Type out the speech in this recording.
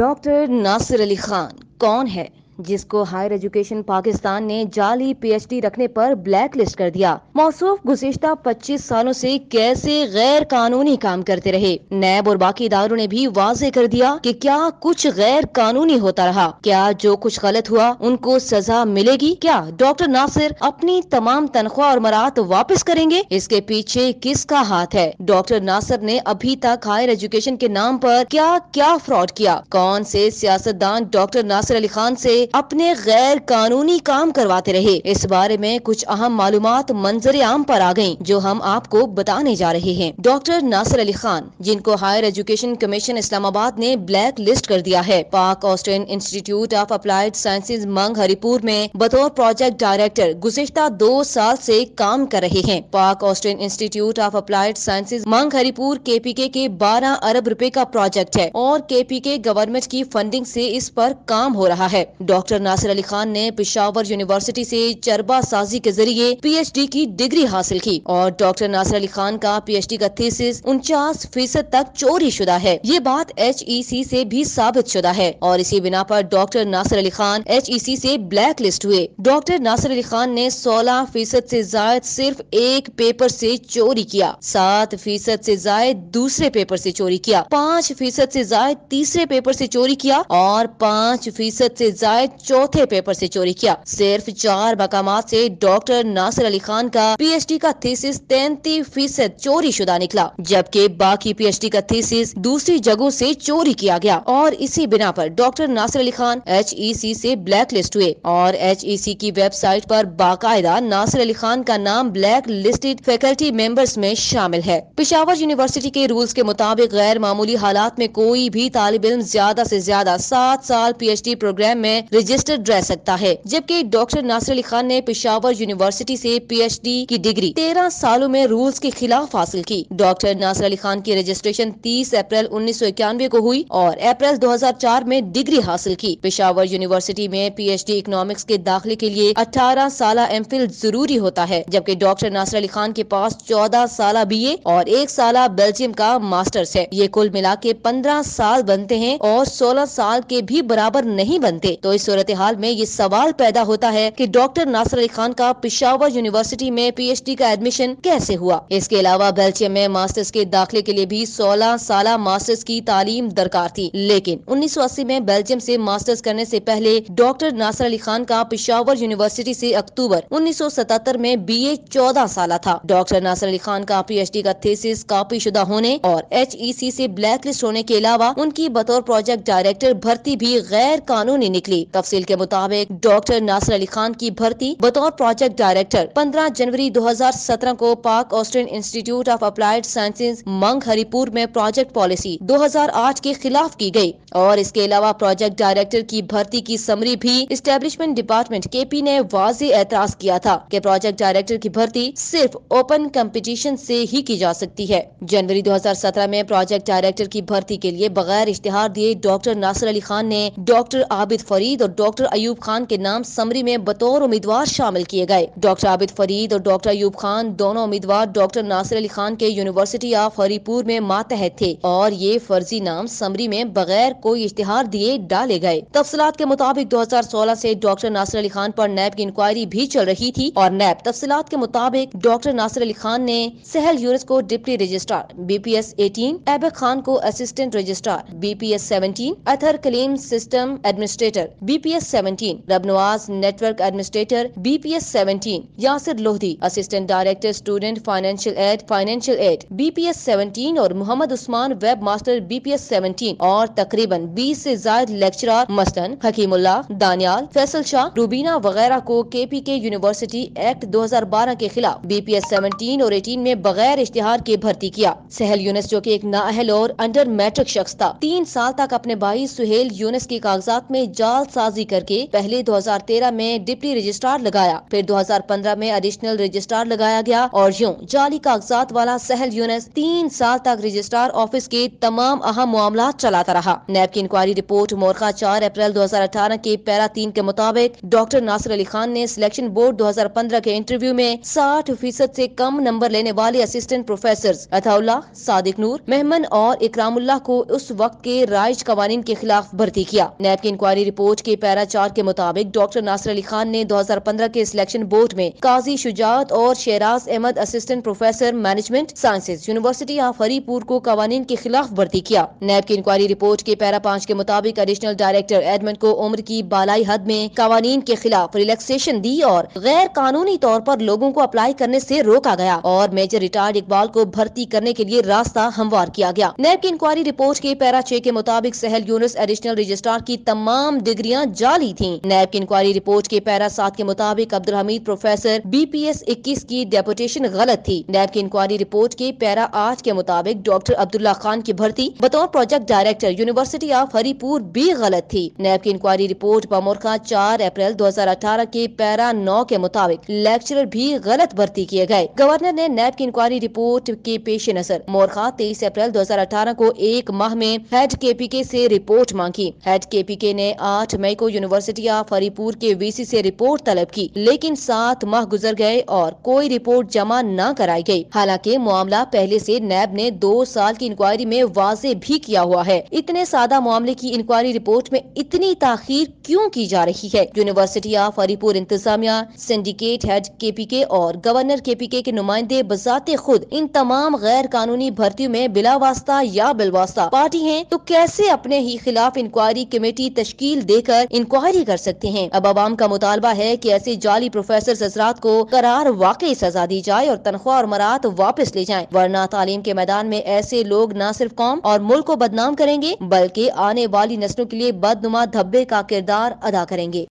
Doctor ناصر علی خان کون ہے جس کو ہائر ایجوکیشن پاکستان نے جعلی پی ایچ ڈی رکھنے پر بلیک لسٹ کر دیا؟ موصوف گزشتہ 25 سالوں سے کیسے غیر قانونی کام کرتے رہے؟ نیب اور باقی اداروں نے بھی واضح کر دیا کہ کیا کچھ غیر قانونی ہوتا رہا؟ کیا جو کچھ غلط ہوا ان کو سزا ملے گی؟ کیا ڈاکٹر ناصر اپنی تمام تنخواہ اور مراد واپس کریں گے؟ اس کے پیچھے کس کا ہاتھ ہے؟ ڈاکٹر ناصر نے ابھی تک ہائر ایجوکیشن کے نام پر کیا فراڈ کیا؟ کون سے سیاستدان ڈاکٹر ناصر علی خان سے اپنے غیر قانونی کام کرواتے رہے؟ اس بارے میں کچھ اہم معلومات منظر عام پر آ گئیں جو ہم آپ کو بتانے جا رہے ہیں۔ ڈاکٹر ناصر علی خان، جن کو ہائر ایجوکیشن کمیشن اسلام آباد نے بلیک لسٹ کر دیا ہے، پاک Austrian institute of applied sciences منگ ہری پور میں بطور پروجیکٹ ڈائریکٹر گزشتہ 2 سال سے کام کر رہے ہیں۔ پاک Austrian institute of applied sciences منگ ہری پور KPK کے 12 ارب روپے کا پروجیکٹ ہے اور KPK گورنمنٹ کی فنڈنگ سے اس پر کام ہو رہا ہے۔ ڈاکٹر ناصر علی خان نے پشاور یونیورسٹی سے چربہ سازی کے ذریعے PhD کی ڈگری حاصل کی اور ڈاکٹر ناصر علی خان کا PhD کا تھیسس 49% تک چوری شدہ ہے۔ یہ بات HEC سے بھی ثابت شدہ ہے اور اسی بنا پر ڈاکٹر ناصر علی خان HEC سے بلیک لسٹ ہوئے۔ ڈاکٹر ناصر علی خان نے 16% سے زائد صرف ایک پیپر سے چوری کیا، 7% سے زائد دوسرے پیپر سے چوری کیا، 5% سے زائد تیسرے پیپر سے چوری کیا اور 5% سے زائد چوتھے پیپر سے چوری کیا۔ صرف 4 مقامات سے ڈاکٹر ناصر علی خان کا PhD کا تھیسس 33% چوری شدہ نکلا، جبکہ باقی PhD کا تھیسس دوسری جگہوں سے چوری کیا گیا اور اسی بنا پر ڈاکٹر ناصر علی خان HEC سے بلیک لسٹ ہوئے اور HEC کی ویب سائٹ پر باقاعدہ ناصر علی خان کا نام بلیک لسٹڈ فیکلٹی ممبرز میں شامل ہے۔ پشاور یونیورسٹی کے رولز کے مطابق غیر معمولی حالات میں کوئی بھی طالب علم زیادہ سے زیادہ 7 سال PhD پروگرام میں رجسٹرڈ رہ سکتا ہے، جبکہ ڈاکٹر ناصر علی خان نے پشاور یونیورسٹی سے PhD کی ڈگری 13 سالوں میں رولز کے خلاف حاصل کی۔ ڈاکٹر ناصر علی خان کی رجسٹریشن 30 اپریل 1991 کو ہوئی اور اپریل 2004 میں ڈگری حاصل کی۔ پشاور یونیورسٹی میں PhD اکنامکس کے داخلے کے لیے 18 سالہ MPhil ضروری ہوتا ہے، جبکہ ڈاکٹر ناصر علی خان کے پاس 14 سالہ BA اور 1 سالہ بیلجیم کا ماسٹرز ہے۔ یہ کل ملا کے 15 سال بنتے ہیں اور 16 سال کے بھی برابر نہیں بنتے۔ تو اس صورتحال میں یہ سوال پیدا ہوتا ہے کہ ڈاکٹر ناصر علی خان کا پشاور یونیورسٹی میں PhD کا ایڈمیشن کیسے ہوا؟ اس کے علاوہ بیلجیم میں ماسٹرز کے داخلے کے لیے بھی 16 سالہ ماسٹرز کی تعلیم درکار تھی، لیکن 1980 میں بیلجیم سے ماسٹرز کرنے سے پہلے ڈاکٹر ناصر علی خان کا پشاور یونیورسٹی سے اکتوبر 1977 میں BA 14 سالہ تھا۔ ڈاکٹر ناصر علی خان کا PhD کا تھیسس کاپی شدہ ہونے اور HEC سے بلیک لسٹ ہونے کے علاوہ ان کی بطور پروجیکٹ ڈائریکٹر بھرتی بھی غیر قانونی نکلی۔ تفصیل کے مطابق ڈاکٹر ناصر علی خان کی بھرتی بطور پروجیکٹ ڈائریکٹر 15 جنوری 2017 کو پاک Austrian institute of applied sciences منگ ہری پور میں پروجیکٹ پالیسی 2008 کے خلاف کی گئی اور اس کے علاوہ پروجیکٹ ڈائریکٹر کی بھرتی کی سمری بھی اسٹیبلشمنٹ ڈپارٹمنٹ KP نے واضح اعتراض کیا تھا کہ پروجیکٹ ڈائریکٹر کی بھرتی صرف اوپن کمپٹیشن سے ہی کی جا سکتی ہے۔ جنوری 2017 میں پروجیکٹ ڈائریکٹر کی بھرتی کے لیے بغیر اشتہار دیے ڈاکٹر ناصر علی خان نے ڈاکٹر عابد فرید اور ڈاکٹر ایوب خان کے نام سمری میں بطور امیدوار شامل کیے گئے۔ ڈاکٹر عابد فرید اور ڈاکٹر ایوب خان دونوں امیدوار ڈاکٹر ناصر علی خان کے یونیورسٹی آف ہری پور میں ماتحت تھے اور یہ فرضی نام سمری میں بغیر کوئی اشتہار دیے ڈالے گئے۔ تفصیلات کے مطابق 2016 سے ڈاکٹر ناصر علی خان پر نیب کی انکوائری بھی چل رہی تھی اور نیب تفصیلات کے مطابق ڈاکٹر ناصر علی خان نے سہل یونس کو deputy registrar BPS 18، Aibak Khan کو assistant registrar BPS 17، Athar Kaleem system administrator BPS 17، Rab Nawaz network administrator BPS 17، Yasir Lodhi assistant director student financial aid BPS 17 اور Muhammad Usman webmaster BPS 17 اور تقریباً 20 سے زائد لیکچرار مثلاً حکیم اللہ، دانیال، فیصل شاہ، روبینہ وغیرہ کو KPK یونیورسٹی ایکٹ 2012 کے خلاف BPS 17 اور 18 میں بغیر اشتہار کے بھرتی کیا۔ سہل یونس جو کہ ایک نااہل اور انڈر میٹرک شخص تھا، 3 سال تک اپنے بھائی سہیل یونس کے کاغذات میں جعل سازی کر کے پہلے 2013 میں ڈپٹی رجسٹرار لگایا، پھر 2015 میں ایڈیشنل رجسٹرار لگایا گیا اور یوں جعلی کاغذات والا سہل یونس 3 سال تک رجسٹرار آفس کے تمام اہم معاملات چلاتا رہا۔ نیب کی انکوائری رپورٹ مورخہ 4 اپریل 2018 کے پیرا 3 کے مطابق ڈاکٹر ناصر علی خان نے سلیکشن بورڈ 2015 کے انٹرویو میں 60% سے کم نمبر لینے والے اسسٹنٹ پروفیسرز عطا اللہ، صادق نور، مہمن اور اکرام اللہ کو اس وقت کے رائج قوانین کے خلاف بھرتی کیا۔ نیب کی انکوائری رپورٹ کے پیرا 4 کے مطابق ڈاکٹر ناصر علی خان نے 2015 کے سلیکشن بورڈ میں قاضی شجاعت اور Shahraz Ahmad assistant professor management sciences university of Haripur کو قوانین کے خلاف بھرتی کیا۔ نیب کی انکوائری رپورٹ کے پیرا 5 کے مطابق ایڈیشنل ڈائریکٹر ایڈمنڈ کو عمر کی بالائی حد میں قوانین کے خلاف ریلیکسیشن دی اور غیر قانونی طور پر لوگوں کو اپلائی کرنے سے روکا گیا اور میجر ریٹائرڈ اقبال کو بھرتی کرنے کے لیے راستہ ہموار کیا گیا۔ نیب کی انکوائری رپورٹ کے پیرا 6 کے مطابق سہل یونس ایڈیشنل رجسٹرار کی تمام ڈگریاں جعلی تھیں۔ نیب کی انکوائری رپورٹ کے پیرا 7 کے مطابق عبدالحمید پروفیسر BPS 21 کی ڈیپوٹیشن غلط تھی۔ نیب کی انکوائری رپورٹ کے پیرا 8 کے مطابق ڈاکٹر عبداللہ خان کی بھرتی بطور پروجیکٹ ڈائریکٹر یونیورسٹی آف ہری پور بھی غلط تھی۔ نیب کی انکوائری رپورٹ بمورخہ 4 اپریل 2018 کے پیرا 9 کے مطابق لیکچرر بھی غلط بھرتی کیے گئے۔ گورنر نے نیب کی انکوائری رپورٹ کے پیش نظر مورخہ 23 اپریل 2018 کو 1 ماہ میں ہیڈ KPK سے رپورٹ مانگی۔ ہیڈ KPK نے 8 مئی کو یونیورسٹی آف ہری پور کے VC سے رپورٹ طلب کی، لیکن 7 ماہ گزر گئے اور کوئی رپورٹ جمع نہ کرائی گئی، حالانکہ معاملہ پہلے سے نیب نے 2 سال کی انکوائری میں واضح بھی کیا ہوا ہے۔ اتنے سادہ معاملے کی انکوائری رپورٹ میں اتنی تاخیر کیوں کی جا رہی ہے؟ یونیورسٹی آف ہری پور انتظامیہ، سنڈیکیٹ ہیڈ KPK اور گورنر KPK کے نمائندے بذات خود ان تمام غیر قانونی بھرتیوں میں بلا واسطہ یا بالواسطہ پارٹی ہیں، تو کیسے اپنے ہی خلاف انکوائری کمیٹی تشکیل دے کر انکوائری کر سکتے ہیں؟ اب عوام کا مطالبہ ہے کہ ایسے جعلی پروفیسر حضرات کو قرار واقعی سزا دی جائے اور تنخواہ اور مراد واپس لے جائیں، ورنہ تعلیم کے میدان میں ایسے لوگ نہ صرف قوم اور ملک کو بدنام کریں گے بلکہ آنے والی نسلوں کے لیے بدنما دھبے کا کردار ادا کریں گے۔